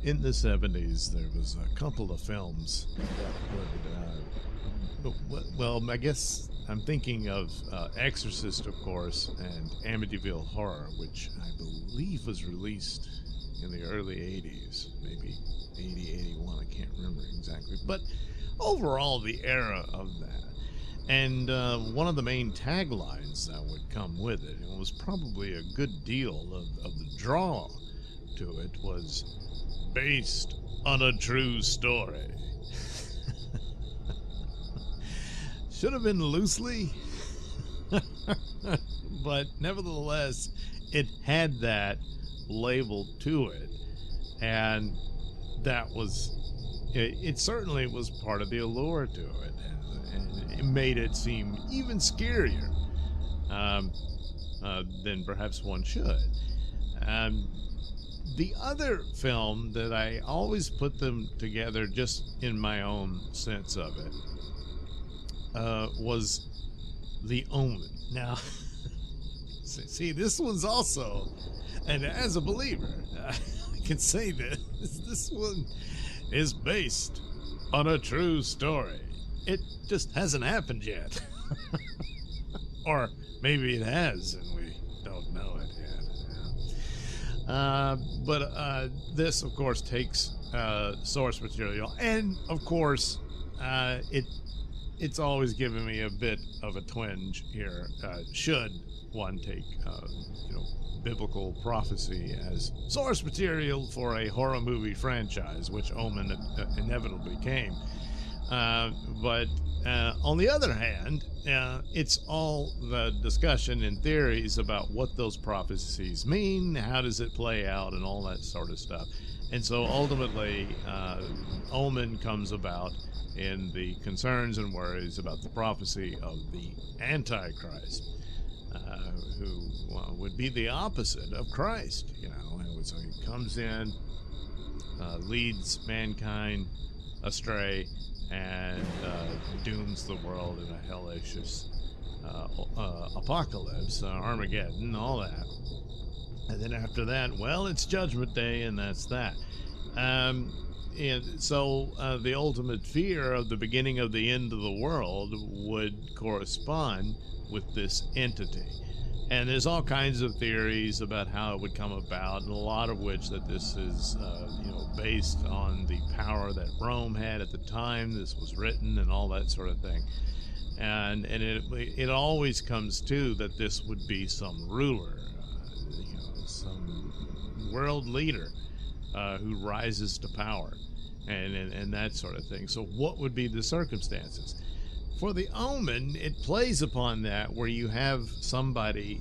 In the 70s, there was a couple of films that well, I guess I'm thinking of Exorcist, of course, and Amityville Horror, which I believe was released in the early 80s, maybe 80, 81, I can't remember exactly. But overall, the era of that. And one of the main taglines that would come with it, and was probably a good deal of the draw to it, was based on a true story. Should have been loosely, but nevertheless, it had that label to it, and that was it certainly was part of the allure to it, and it made it seem even scarier than perhaps one should. Um, the other film that I always put them together just in my own sense of it was The Omen. Now, see, this one's also, and as a believer, I can say this one is based on a true story. It just hasn't happened yet. Or maybe it has and we don't know it yet. But this, of course, takes source material, and of course, it's always given me a bit of a twinge here. Should one take, biblical prophecy as source material for a horror movie franchise, which Omen inevitably came. But on the other hand, it's all the discussion and theories about what those prophecies mean, how does it play out, and all that sort of stuff. And so ultimately, Omen comes about in the concerns and worries about the prophecy of the Antichrist, who would be the opposite of Christ, And so he comes in, leads mankind astray, and dooms the world in a hellacious apocalypse, Armageddon, all that. And then after that, well, it's Judgment Day, and that's that. And so the ultimate fear of the beginning of the end of the world would correspond with this entity. And there's all kinds of theories about how it would come about, and a lot of which that this is, based on the power that Rome had at the time this was written, and all that sort of thing. And it always comes to that this would be some ruler, some world leader who rises to power, and that sort of thing. So what would be the circumstances? For the Omen, it plays upon that, where you have somebody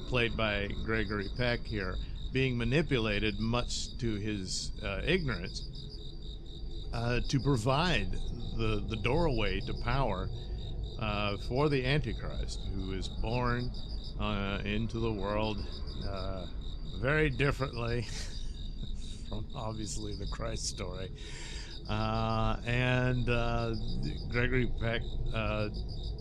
played by Gregory Peck here being manipulated, much to his ignorance, to provide the doorway to power for the Antichrist, who is born into the world very differently from obviously the Christ story. And Gregory Peck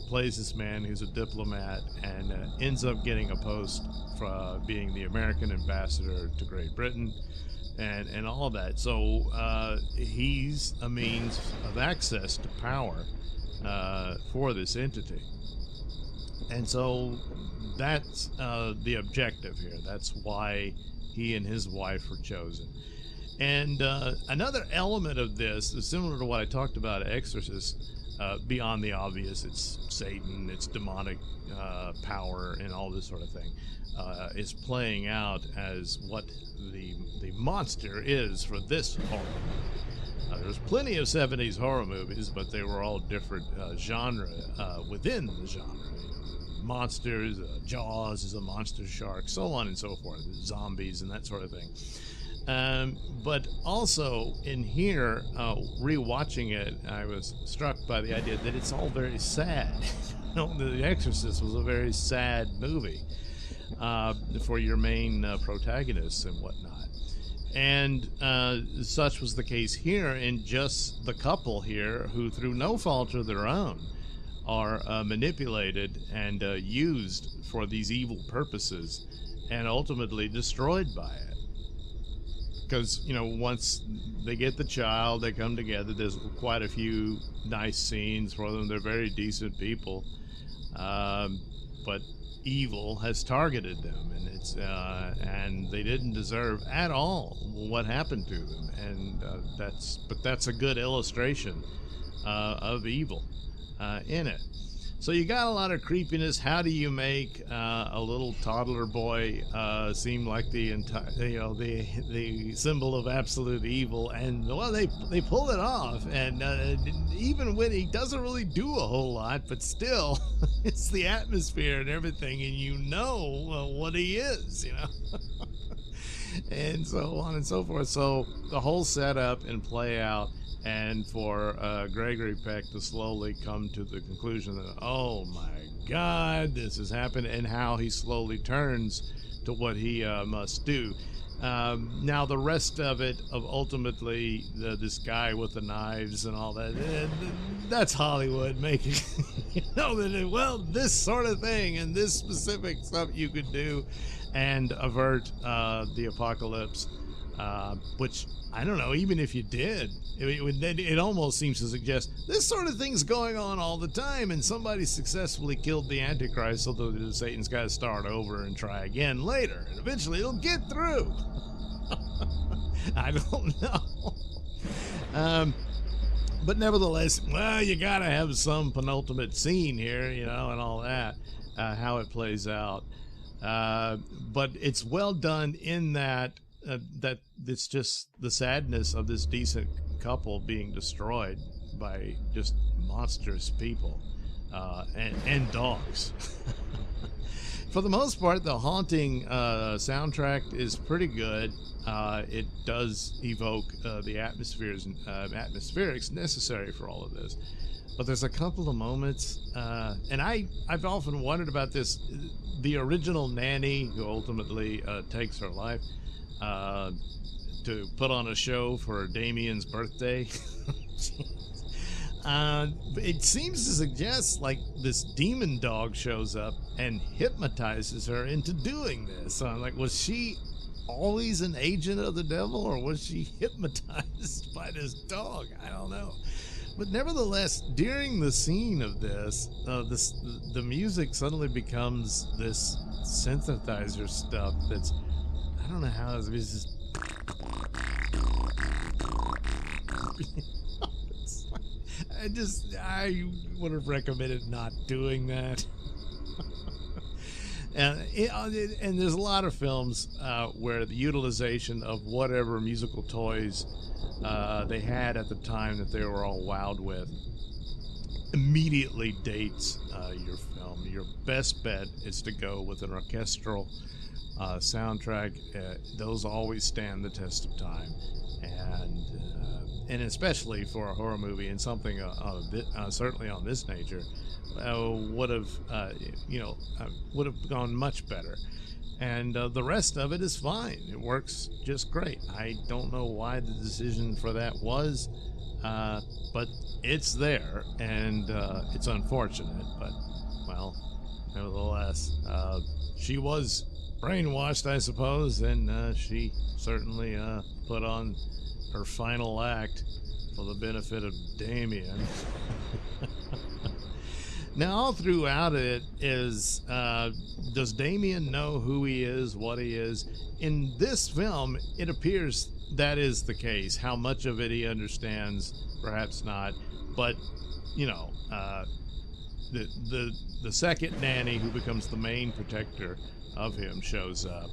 plays this man who's a diplomat, and ends up getting a post for being the American ambassador to Great Britain, and all of that. So he's a means of access to power for this entity. And so that's the objective here. That's why he and his wife were chosen. And another element of this is similar to what I talked about Exorcist, beyond the obvious. It's Satan, it's demonic power, and all this sort of thing, is playing out as what the monster is for this horror movie. There's plenty of 70s horror movies, but they were all different genre within the genre. Monsters, Jaws is a monster shark, so on and so forth, zombies and that sort of thing. But also in here, rewatching it, I was struck by the idea that it's all very sad. The Exorcist was a very sad movie for your main protagonists and whatnot. And such was the case here in just the couple here who, through no fault of their own, are manipulated and used for these evil purposes, and ultimately destroyed by it. because once they get the child, they come together. There's quite a few nice scenes for them. They're very decent people, but evil has targeted them, and and they didn't deserve at all what happened to them. And that's a good illustration of evil in it. So you got a lot of creepiness. How do you make a little toddler boy seem like the entire, the symbol of absolute evil? And well, they pull it off. And even when he doesn't really do a whole lot, but still, it's the atmosphere and everything, and what he is, and so on and so forth. So the whole setup and play out. And for Gregory Peck to slowly come to the conclusion that, oh my God, this has happened, and how he slowly turns to what he must do. Now, the rest of it, of ultimately this guy with the knives and all that, that's Hollywood making, that, this sort of thing and this specific stuff you could do and avert the apocalypse, which, I don't know, even if you did, it almost seems to suggest this sort of thing's going on all the time, and somebody successfully killed the Antichrist, so that Satan's got to start over and try again later, and eventually it'll get through. I don't know. But nevertheless, well, you got to have some penultimate scene here, and all that, how it plays out. But it's well done in that it's just the sadness of this decent couple being destroyed by just monstrous people and dogs. For the most part, the haunting soundtrack is pretty good. It does evoke the atmospherics necessary for all of this. But there's a couple of moments, and I've often wondered about this. The original nanny who ultimately takes her life, to put on a show for Damien's birthday. It seems to suggest like this demon dog shows up and hypnotizes her into doing this. So I'm like, was she always an agent of the devil, or was she hypnotized by this dog? I don't know. But nevertheless, during the scene of this, the music suddenly becomes this synthesizer stuff that's, I don't know how it's just I would have recommended not doing that. And there's a lot of films where the utilization of whatever musical toys they had at the time that they were all wowed with immediately dates your film. Your best bet is to go with an orchestral soundtrack. Those always stand the test of time, and especially for a horror movie, and something certainly on this nature would have gone much better. And the rest of it is fine. It works just great. I don't know why the decision for that was, but it's there, and it's unfortunate. But well, nevertheless, she was brainwashed, I suppose, and she certainly put on her final act for the benefit of Damien. Now, all throughout it is, does Damien know who he is, what he is? In this film, it appears that is the case. How much of it he understands, perhaps not. But, the second nanny, who becomes the main protector of him, shows up.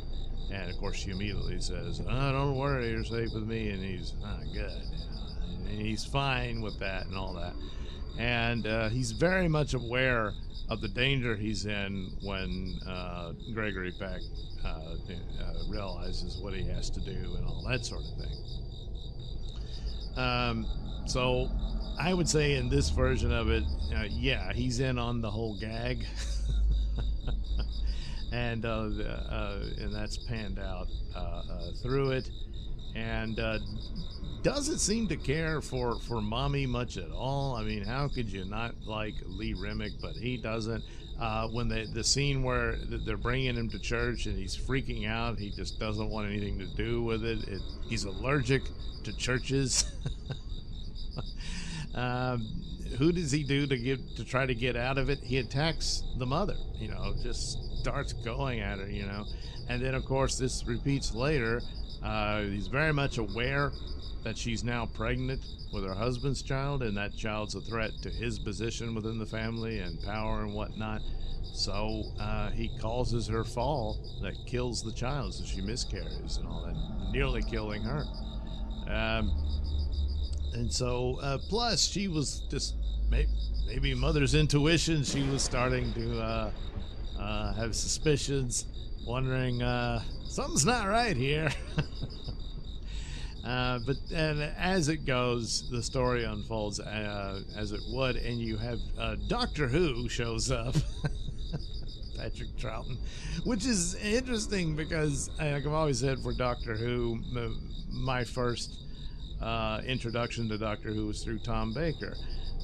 And, of course, she immediately says, oh, don't worry, you're safe with me. And he's, good. And he's fine with that and all that. And he's very much aware of the danger he's in when Gregory Peck realizes what he has to do and all that sort of thing. So I would say in this version of it, he's in on the whole gag. And that's panned out through it. And doesn't seem to care for Mommy much at all. I mean, how could you not like Lee Remick, but he doesn't. when the scene where they're bringing him to church and he's freaking out, he just doesn't want anything to do with it. He's allergic to churches. Who does he do to try to get out of it? He attacks the mother, just starts going at her, and then of course this repeats later. He's very much aware that she's now pregnant with her husband's child, and that child's a threat to his position within the family and power and whatnot. So he causes her fall that kills the child, so she miscarries and all that, nearly killing her. And so, plus, she was just maybe mother's intuition. She was starting to have suspicions, wondering something's not right here. But as it goes, the story unfolds as it would, and you have Doctor Who shows up. Patrick Troughton, which is interesting because, like I've always said, for Doctor Who, my first introduction to Doctor Who was through Tom Baker,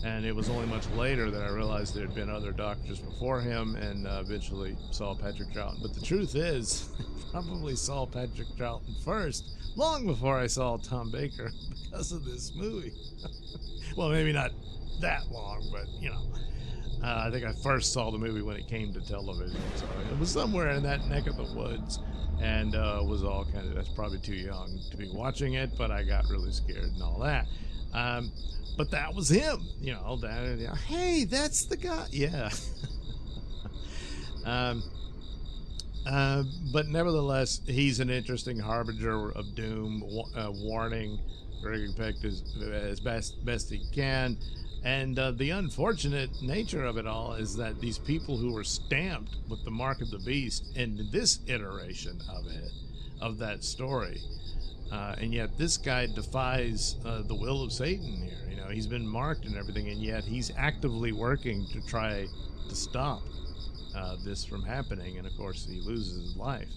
and it was only much later that I realized there had been other doctors before him, and eventually saw Patrick Troughton. But the truth is, I probably saw Patrick Troughton first, long before I saw Tom Baker, because of this movie. Well, maybe not that long, but I think I first saw the movie when it came to television, so it was somewhere in that neck of the woods, and was all kind of, that's probably too young to be watching it, but I got really scared and all that. But that was him, hey, that's the guy, yeah. But nevertheless, he's an interesting harbinger of doom, warning Gregory Peck as best he can. And the unfortunate nature of it all is that these people who were stamped with the mark of the beast in this iteration of that story, and yet this guy defies the will of Satan here. He's been marked and everything, and yet he's actively working to try to stop this from happening. And of course, he loses his life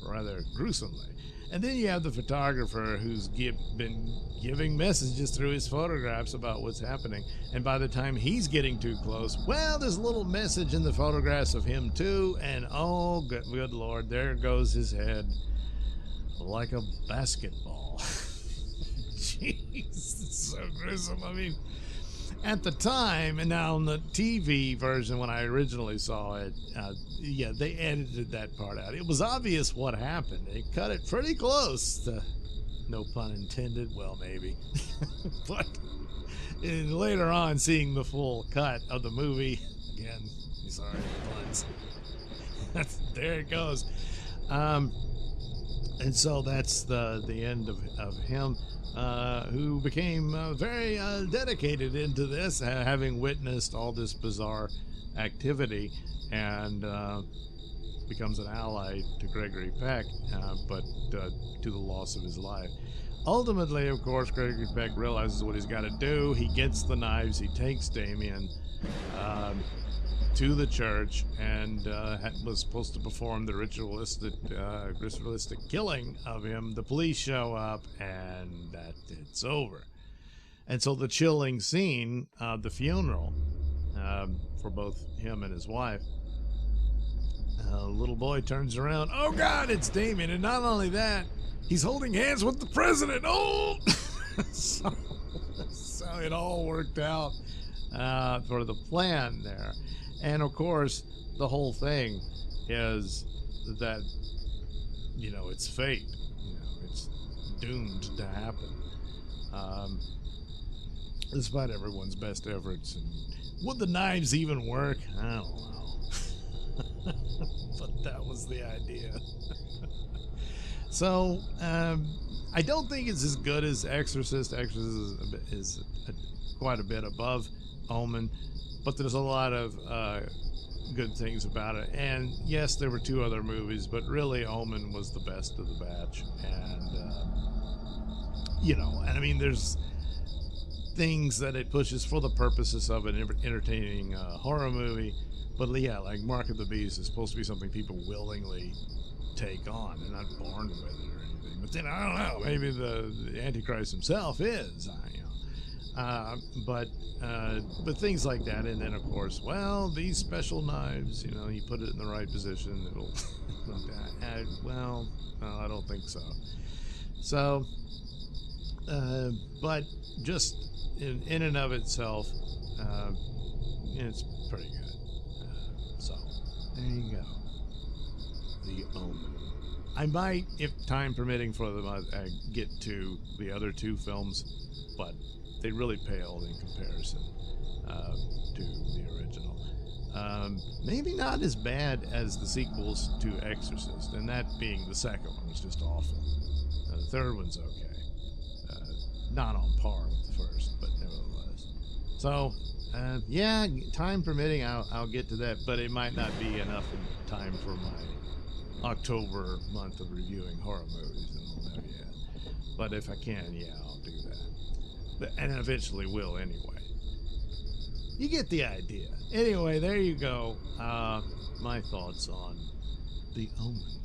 rather gruesomely. And then you have the photographer who's been giving messages through his photographs about what's happening. And by the time he's getting too close, well, there's a little message in the photographs of him too. And oh, good Lord, there goes his head like a basketball. Jeez, it's so gruesome. I mean, at the time, and now on the TV version when I originally saw it, they edited that part out. It was obvious what happened. They cut it pretty close to, no pun intended, well, maybe. But later on, seeing the full cut of the movie, again, sorry, puns. There it goes. And so that's the end of him. Who became very dedicated into this, having witnessed all this bizarre activity, and becomes an ally to Gregory Peck, but to the loss of his life. Ultimately, of course, Gregory Peck realizes what he's got to do. He gets the knives, he takes Damien to the church, and was supposed to perform the ritualistic killing of him. The police show up, and it's over. And so the chilling scene, the funeral for both him and his wife, little boy turns around, oh God, it's Damien. And not only that, he's holding hands with the president. Oh! so it all worked out for the plan there. And of course, the whole thing is that, it's fate. It's doomed to happen. Despite everyone's best efforts. And would the knives even work? I don't know. But that was the idea. So, I don't think it's as good as Exorcist. Exorcist is quite a bit above Omen. But there's a lot of good things about it. And yes, there were two other movies, but really Omen was the best of the batch. And, and I mean, there's things that it pushes for the purposes of an entertaining horror movie. But yeah, like Mark of the Beast is supposed to be something people willingly take on. They're not born with it or anything. But then, I don't know, maybe the Antichrist himself is, But things like that, and then of course, well, these special knives, you know, you put it in the right position, it'll. Well, no, I don't think so. So, but just in and of itself, it's pretty good. So there you go. The Omen. I might, if time permitting, for them, get to the other two films, but they really pale in comparison to the original. Maybe not as bad as the sequels to Exorcist, and that being the second one was just awful. The third one's okay. Not on par with the first, but nevertheless. So, yeah, time permitting, I'll get to that, but it might not be enough in time for my October month of reviewing horror movies, and all that yet. But if I can, yeah, I'll do that. And eventually will anyway. You get the idea. Anyway, there you go. My thoughts on The Omen.